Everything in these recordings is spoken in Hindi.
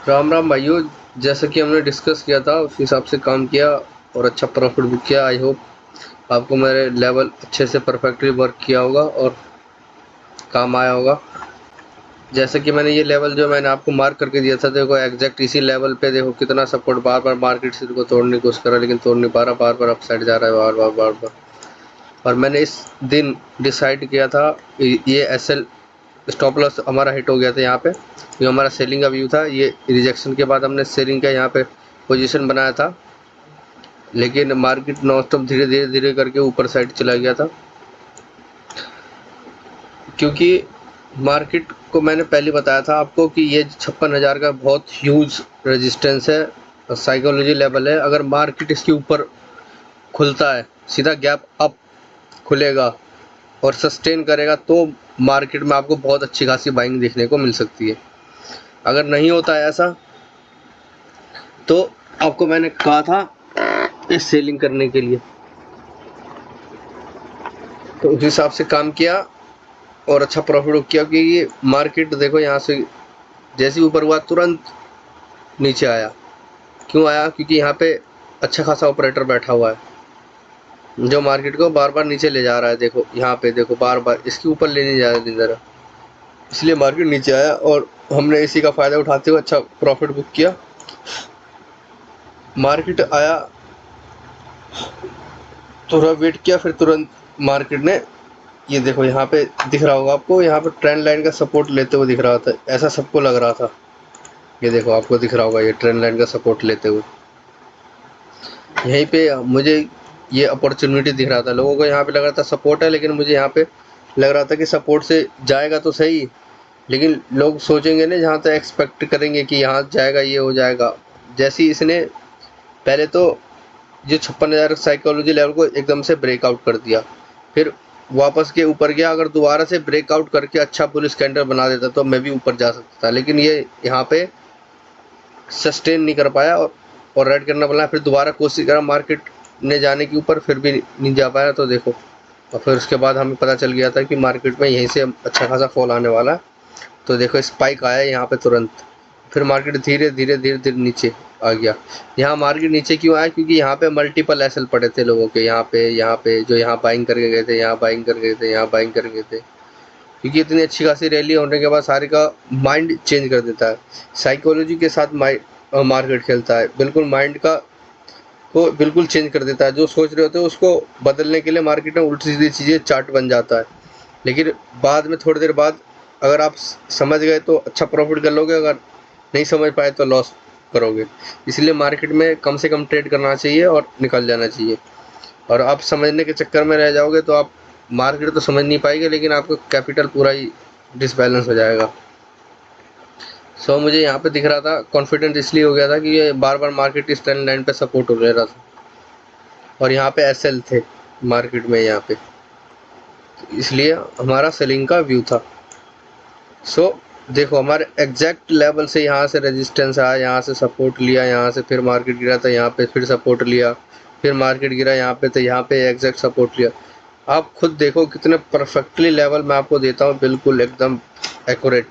राम राम भाइयों। जैसा कि हमने डिस्कस किया था उस हिसाब से काम किया और अच्छा प्रॉफिट बुक किया। आई होप आपको मेरे लेवल अच्छे से परफेक्टली वर्क किया होगा और काम आया होगा। जैसे कि मैंने ये लेवल जो मैंने आपको मार्क करके दिया था, देखो एग्जैक्ट इसी लेवल पे देखो कितना सपोर्ट बार बार मार्केट से को तोड़ने की कोशिश कर रहा है, लेकिन तोड़ नहीं पा रहा, बार बार अपसाइड जा रहा है, बार बार बार बार। और मैंने इस दिन डिसाइड किया था ये एसएल स्टॉप लॉस हमारा हिट हो गया था यहाँ पे। ये हमारा सेलिंग का व्यू था। ये रिजेक्शन के बाद हमने सेलिंग का यहाँ पे पोजीशन बनाया था, लेकिन मार्केट नॉन स्टॉप धीरे धीरे धीरे करके ऊपर साइड चला गया था, क्योंकि मार्केट को मैंने पहले बताया था आपको कि ये 56,000 का बहुत ह्यूज रेजिस्टेंस है, साइकोलॉजी लेवल है। अगर मार्केट इसके ऊपर खुलता है, सीधा गैप अप खुलेगा और सस्टेन करेगा, तो मार्केट में आपको बहुत अच्छी खासी बाइंग देखने को मिल सकती है। अगर नहीं होता है ऐसा, तो आपको मैंने कहा था इस सेलिंग करने के लिए, तो उस हिसाब से काम किया और अच्छा प्रॉफिट किया। क्योंकि ये मार्केट देखो यहाँ से जैसे ऊपर हुआ तुरंत नीचे आया। क्यों आया? क्योंकि यहाँ पे अच्छा खासा ऑपरेटर बैठा हुआ है जो मार्केट को बार बार नीचे ले जा रहा है। देखो यहाँ पे, देखो बार बार इसके ऊपर लेने जा रहा है, इसलिए मार्केट नीचे आया और हमने इसी का फ़ायदा उठाते हुए अच्छा प्रॉफिट बुक किया। मार्केट आया, थोड़ा वेट किया, फिर तुरंत मार्केट ने, ये देखो यहाँ पे दिख रहा होगा आपको, यहाँ पे ट्रेंड लाइन का सपोर्ट लेते हुए दिख रहा था, ऐसा सबको लग रहा था। ये देखो आपको दिख रहा होगा ये ट्रेंड लाइन का सपोर्ट लेते हुए। यहीं पे मुझे ये अपॉर्चुनिटी दिख रहा था। लोगों को यहाँ पे लग रहा था सपोर्ट है, लेकिन मुझे यहाँ पे लग रहा था कि सपोर्ट से जाएगा तो सही, लेकिन लोग सोचेंगे ना, जहाँ तक एक्सपेक्ट करेंगे कि यहाँ जाएगा, ये हो जाएगा। जैसे ही इसने पहले तो जो 56,000 साइकोलॉजी लेवल को एकदम से ब्रेकआउट कर दिया, फिर वापस के ऊपर गया। अगर दोबारा से ब्रेकआउट करके अच्छा बुलिश कैंडल बना देता तो मैं भी ऊपर जा सकता था, लेकिन ये यहाँ पे सस्टेन नहीं कर पाया और रेड करना पड़ा। फिर दोबारा कोशिश करा मार्केट ने जाने के ऊपर, फिर भी नहीं जा पाया। तो देखो, और फिर उसके बाद हमें पता चल गया था कि मार्केट में यहीं से अच्छा खासा फॉल आने वाला है। तो देखो स्पाइक आया यहाँ पे तुरंत, फिर मार्केट धीरे धीरे धीरे धीरे नीचे आ गया। यहाँ मार्केट नीचे क्यों आया? क्योंकि यहाँ पे मल्टीपल एसएल पड़े थे लोगों के, यहाँ पे जो यहाँ बाइंग करके गए थे, यहाँ बाइंग करके गए थे, यहाँ बाइंग करके गए थे। क्योंकि इतनी अच्छी खासी रैली होने के बाद सारे का माइंड चेंज कर देता है। साइकोलॉजी के साथ मार्केट खेलता है, बिल्कुल माइंड का को बिल्कुल चेंज कर देता है। जो सोच रहे होते हैं उसको बदलने के लिए मार्केट में उल्टी सीधी चीज़ें चार्ट बन जाता है, लेकिन बाद में थोड़ी देर बाद अगर आप समझ गए तो अच्छा प्रॉफिट कर लोगे, अगर नहीं समझ पाए तो लॉस करोगे। इसलिए मार्केट में कम से कम ट्रेड करना चाहिए और निकल जाना चाहिए। और आप समझने के चक्कर में रह जाओगे तो आप मार्केट तो समझ नहीं पाएंगे, लेकिन आपका कैपिटल पूरा ही डिसबैलेंस हो जाएगा। सो मुझे यहाँ पे दिख रहा था, कॉन्फिडेंस इसलिए हो गया था कि ये बार बार मार्केट इस ट्रेंड लाइन पे सपोर्ट हो रहा था और यहाँ पे एसएल थे मार्केट में यहाँ पे, इसलिए हमारा सेलिंग का व्यू था। सो देखो हमारे एग्जैक्ट लेवल से यहाँ से रेजिस्टेंस आया, यहाँ से सपोर्ट लिया, यहाँ से फिर मार्केट गिरा था, यहाँ पे फिर सपोर्ट लिया, फिर मार्केट गिरा यहाँ पे, तो यहाँ पे एग्जैक्ट सपोर्ट लिया। आप खुद देखो कितने परफेक्टली लेवल मैं आपको देता हूँ, बिल्कुल एकदम एक्यूरेट।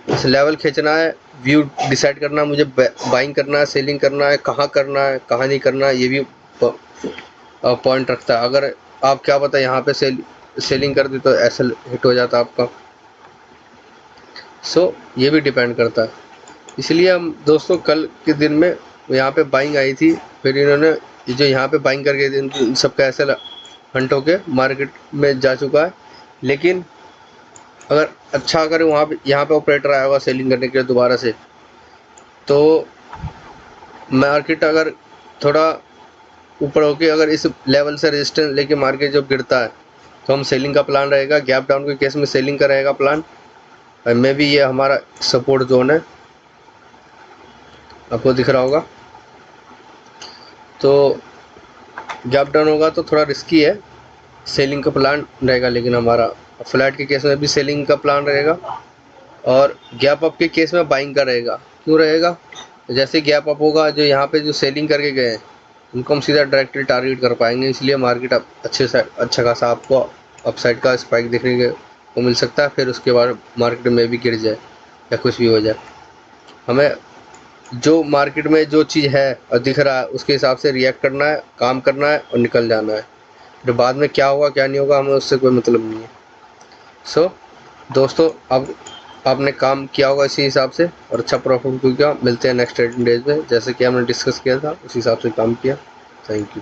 इस लेवल खींचना है, व्यू डिसाइड करना है, मुझे बाइंग करना है, सेलिंग करना है, कहाँ करना है, कहाँ नहीं करना है, ये भी पॉइंट रखता है। अगर आप क्या पता यहाँ पे सेलिंग कर दी तो ऐसा हिट हो जाता आपका। सो ये भी डिपेंड करता है। इसलिए हम दोस्तों कल के दिन में यहाँ पे बाइंग आई थी, फिर इन्होंने जो यहाँ पे बाइंग करके इन सबका ऐसे हंट होके मार्केट में जा चुका है। लेकिन अगर अच्छा, अगर वहाँ पे यहाँ पे ऑपरेटर आया होगा सेलिंग करने के लिए दोबारा से, तो मार्केट अगर थोड़ा ऊपर होके अगर इस लेवल से रेजिस्टेंस लेके मार्केट जब गिरता है, तो हम सेलिंग का प्लान रहेगा। गैप डाउन के केस में सेलिंग का रहेगा प्लान। में भी ये हमारा सपोर्ट जोन है, आपको दिख रहा होगा। तो गैप डाउन होगा तो थोड़ा रिस्की है, सेलिंग का प्लान रहेगा। लेकिन हमारा फ्लैट के केस में भी सेलिंग का प्लान रहेगा और गैप अप के केस में बाइंग का रहेगा। क्यों रहेगा? जैसे गैप अप होगा, जो यहाँ पे जो सेलिंग करके गए हैं उनको हम सीधा डायरेक्टली टारगेट कर पाएंगे, इसलिए मार्केट अब अच्छा खासा आपको अपसाइड का स्पाइक देखने को मिल सकता है। फिर उसके बाद मार्केट में भी गिर जाए या कुछ भी हो जाए। हमें जो मार्केट में जो चीज़ है और दिख रहा है उसके हिसाब से रिएक्ट करना है, काम करना है और निकल जाना है। फिर बाद में क्या होगा क्या नहीं होगा हमें उससे कोई मतलब नहीं है। सो दोस्तों, अब आपने काम किया होगा इसी हिसाब से और अच्छा प्रॉफिट किया। मिलते हैं नेक्स्ट ट्रेडिंग डेज में, जैसे कि हमने डिस्कस किया था उसी हिसाब से काम किया। Thank you.